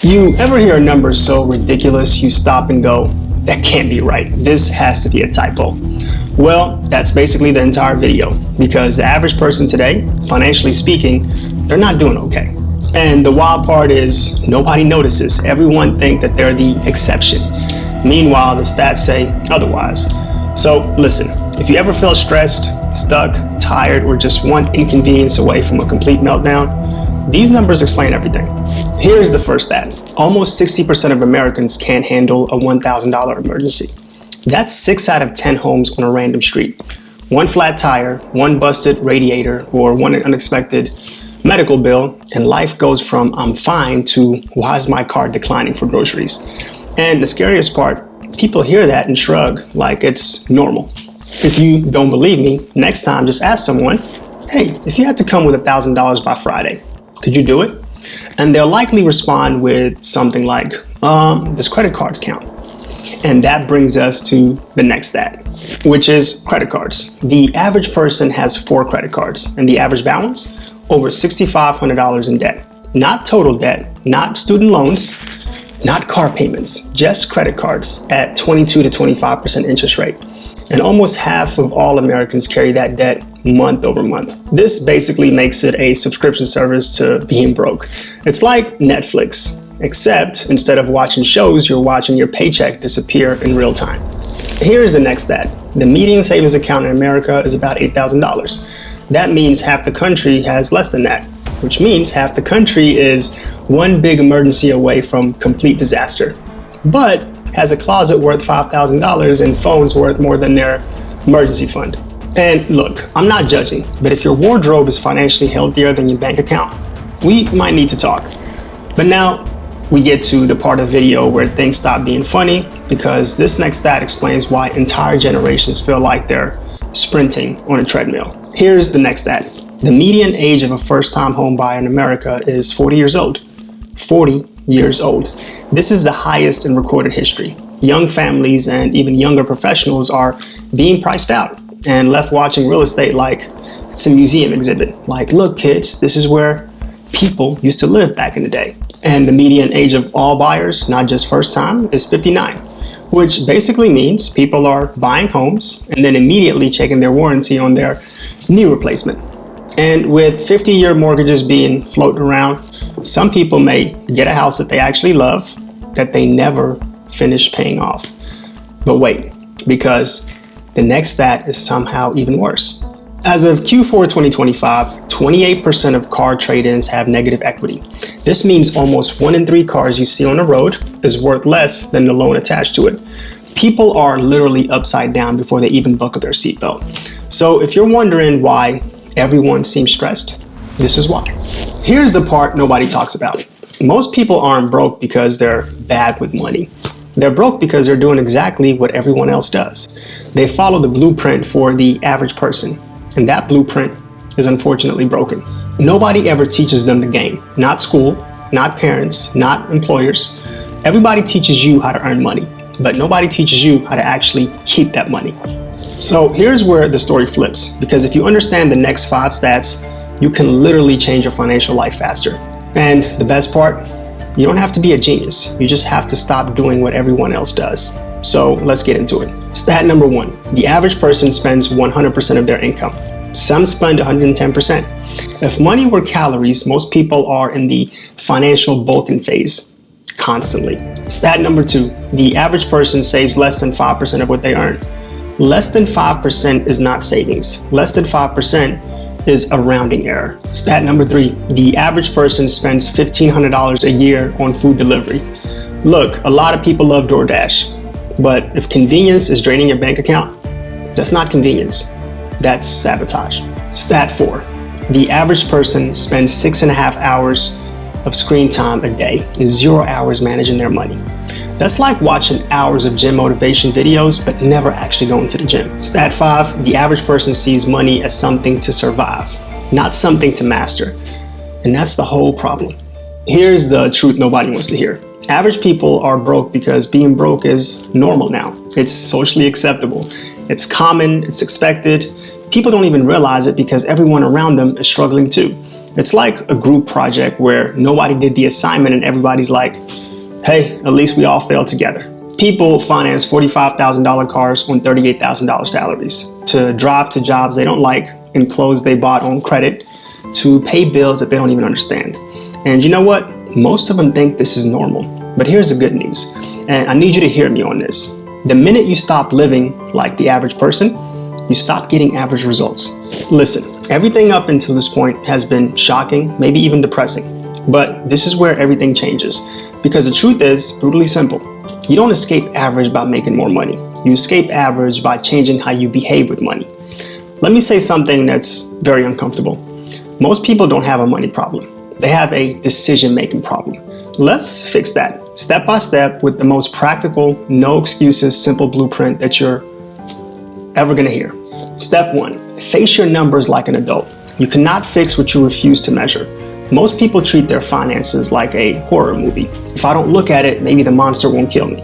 You ever hear a number so ridiculous you stop and go, that can't be right. This has to be a typo. Well, that's basically the entire video, because the average person today, financially speaking, they're not doing okay. And the wild part is nobody notices. Everyone thinks that they're the exception. Meanwhile, the stats say otherwise. So listen, if you ever feel stressed, stuck, tired, or just one inconvenience away from a complete meltdown, these numbers explain everything. Here's the first stat. Almost 60% of Americans can't handle a $1,000 emergency. That's 6 out of 10 homes on a random street. One flat tire, one busted radiator, or one unexpected medical bill, and life goes from I'm fine to why is my car declining for groceries? And the scariest part, people hear that and shrug like it's normal. If you don't believe me, next time just ask someone, hey, if you had to come with $1,000 by Friday, could you do it? And they'll likely respond with something like, does credit cards count? And that brings us to the next stat, which is credit cards. The average person has 4 credit cards, and the average balance, over $6,500 in debt. Not total debt, not student loans, not car payments, just credit cards at 22 to 25% interest rate. And almost half of all Americans carry that debt month over month. This basically makes it a subscription service to being broke. It's like Netflix, except instead of watching shows, you're watching your paycheck disappear in real time. Here's the next stat. The median savings account in America is about $8,000. That means half the country has less than that, which means half the country is one big emergency away from complete disaster, but has a closet worth $5,000 and phones worth more than their emergency fund. And look, I'm not judging, but if your wardrobe is financially healthier than your bank account, we might need to talk. But now we get to the part of the video where things stop being funny, because this next stat explains why entire generations feel like they're sprinting on a treadmill. Here's the next stat. The median age of a first-time home buyer in America is 40 years old. 40 years old. This is the highest in recorded history. Young families and even younger professionals are being priced out and left watching real estate like it's a museum exhibit. Like, look kids, this is where people used to live back in the day. And the median age of all buyers, not just first time, is 59, which basically means people are buying homes and then immediately checking their warranty on their knee replacement. And with 50-year mortgages being floated around, some people may get a house that they actually love, that they never finish paying off. But wait, because the next stat is somehow even worse. As of Q4 2025, 28% of car trade-ins have negative equity. This means almost 1 in 3 cars you see on the road is worth less than the loan attached to it. People are literally upside down before they even buckle their seatbelt. So if you're wondering why everyone seems stressed, this is why. Here's the part nobody talks about. Most people aren't broke because they're bad with money. They're broke because they're doing exactly what everyone else does. They follow the blueprint for the average person, and that blueprint is unfortunately broken. Nobody ever teaches them the game. Not school, not parents, not employers. Everybody teaches you how to earn money, but nobody teaches you how to actually keep that money. So here's where the story flips, because if you understand the next 5 stats, you can literally change your financial life faster. And the best part, you don't have to be a genius. You just have to stop doing what everyone else does. So let's get into it. Stat number 1, the average person spends 100% of their income. Some spend 110%. If money were calories, most people are in the financial bulking phase constantly. Stat number 2, the average person saves less than 5% of what they earn. Less than 5% is not savings. Less than 5% is a rounding error. Stat number 3, the average person spends $1,500 a year on food delivery. Look, a lot of people love DoorDash, but if convenience is draining your bank account, that's not convenience, that's sabotage. Stat 4, the average person spends 6.5 hours of screen time a day and 0 hours managing their money. That's like watching hours of gym motivation videos, but never actually going to the gym. Stat 5, the average person sees money as something to survive, not something to master. And that's the whole problem. Here's the truth nobody wants to hear. Average people are broke because being broke is normal now. It's socially acceptable. It's common, it's expected. People don't even realize it because everyone around them is struggling too. It's like a group project where nobody did the assignment and everybody's like, hey, at least we all failed together. People finance $45,000 cars on $38,000 salaries, to drive to jobs they don't like and clothes they bought on credit, to pay bills that they don't even understand. And you know what? Most of them think this is normal. But here's the good news, and I need you to hear me on this. The minute you stop living like the average person, you stop getting average results. Listen, everything up until this point has been shocking, maybe even depressing. But this is where everything changes. Because the truth is brutally simple. You don't escape average by making more money. You escape average by changing how you behave with money. Let me say something that's very uncomfortable. Most people don't have a money problem. They have a decision-making problem. Let's fix that step by step with the most practical, no excuses, simple blueprint that you're ever gonna hear. Step 1, face your numbers like an adult. You cannot fix what you refuse to measure. Most people treat their finances like a horror movie. If I don't look at it, maybe the monster won't kill me.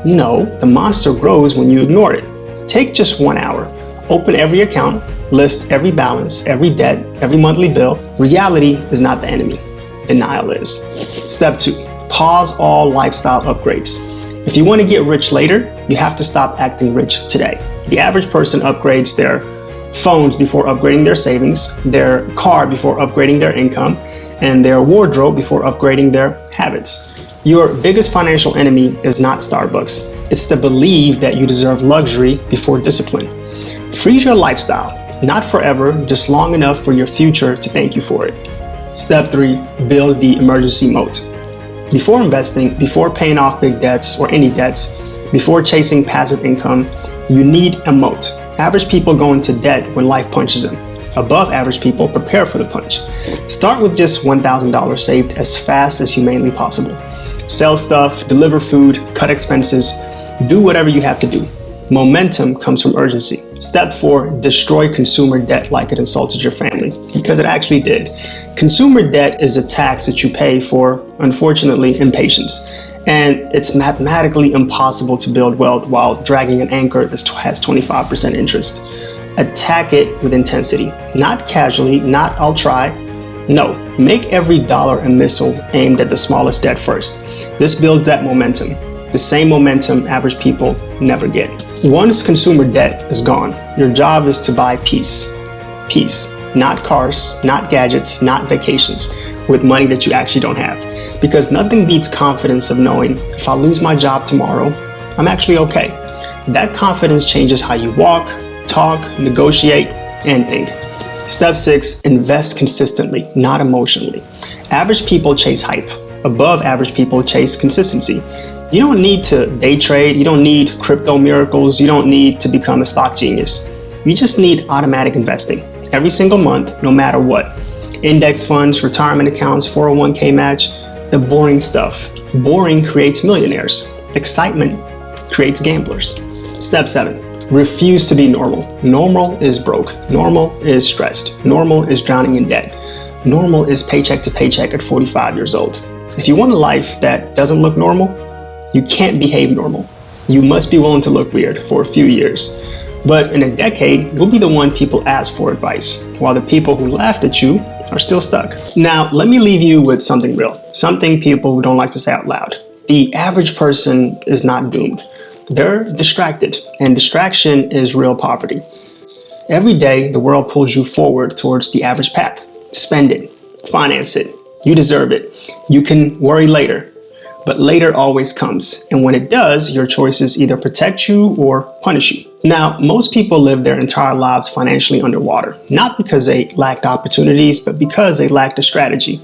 No, the monster grows when you ignore it. Take just 1 hour. Open every account, list every balance, every debt, every monthly bill. Reality is not the enemy. Denial is. Step 2, pause all lifestyle upgrades. If you want to get rich later, you have to stop acting rich today. The average person upgrades their phones before upgrading their savings, their car before upgrading their income, and their wardrobe before upgrading their habits. Your biggest financial enemy is not Starbucks. It's the belief that you deserve luxury before discipline. Freeze your lifestyle, not forever, just long enough for your future to thank you for it. Step 3, build the emergency moat. Before investing, before paying off big debts or any debts, before chasing passive income, you need a moat. Average people go into debt when life punches them. Above average people prepare for the punch. Start with just $1,000 saved as fast as humanly possible. Sell stuff, deliver food, cut expenses, do whatever you have to do. Momentum comes from urgency. Step 4, destroy consumer debt like it insulted your family, because it actually did. Consumer debt is a tax that you pay for, unfortunately, impatience. And it's mathematically impossible to build wealth while dragging an anchor that has 25% interest. Attack it with intensity, not casually, not I'll try. No, make every dollar a missile aimed at the smallest debt first. This builds that momentum, the same momentum average people never get. Once consumer debt is gone, your job is to buy peace. Peace, not cars, not gadgets, not vacations, with money that you actually don't have. Because nothing beats confidence of knowing if I lose my job tomorrow, I'm actually okay. That confidence changes how you walk, talk, negotiate, and think. Step 6, invest consistently, not emotionally. Average people chase hype. Above average people chase consistency. You don't need to day trade. You don't need crypto miracles. You don't need to become a stock genius. You just need automatic investing every single month, no matter what. Index funds, retirement accounts, 401k match, the boring stuff. Boring creates millionaires. Excitement creates gamblers. Step 7, refuse to be normal. Normal is broke. Normal is stressed. Normal is drowning in debt. Normal is paycheck to paycheck at 45 years old. If you want a life that doesn't look normal, you can't behave normal. You must be willing to look weird for a few years. But in a decade, you'll be the one people ask for advice, while the people who laughed at you are still stuck. Now, let me leave you with something real, something people don't like to say out loud. The average person is not doomed. They're distracted, and distraction is real poverty. Every day, the world pulls you forward towards the average path. Spend it, finance it, you deserve it. You can worry later, but later always comes. And when it does, your choices either protect you or punish you. Now, most people live their entire lives financially underwater, not because they lacked opportunities, but because they lacked a strategy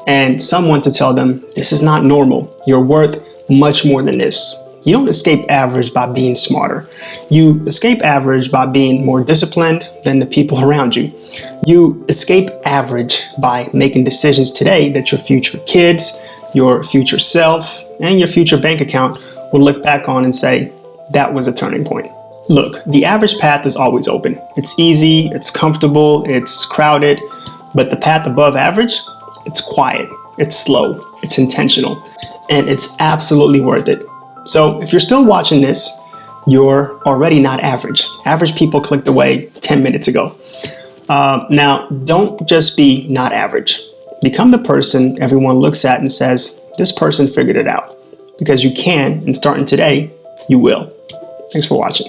and someone to tell them, this is not normal. You're worth much more than this. You don't escape average by being smarter. You escape average by being more disciplined than the people around you. You escape average by making decisions today that your future kids, your future self, and your future bank account will look back on and say, that was a turning point. Look, the average path is always open. It's easy, it's comfortable, it's crowded, but the path above average, it's quiet, it's slow, it's intentional, and it's absolutely worth it. So if you're still watching this, you're already not average. Average people clicked away 10 minutes ago. Now, don't just be not average. Become the person everyone looks at and says, this person figured it out. Because you can, and starting today, you will. Thanks for watching.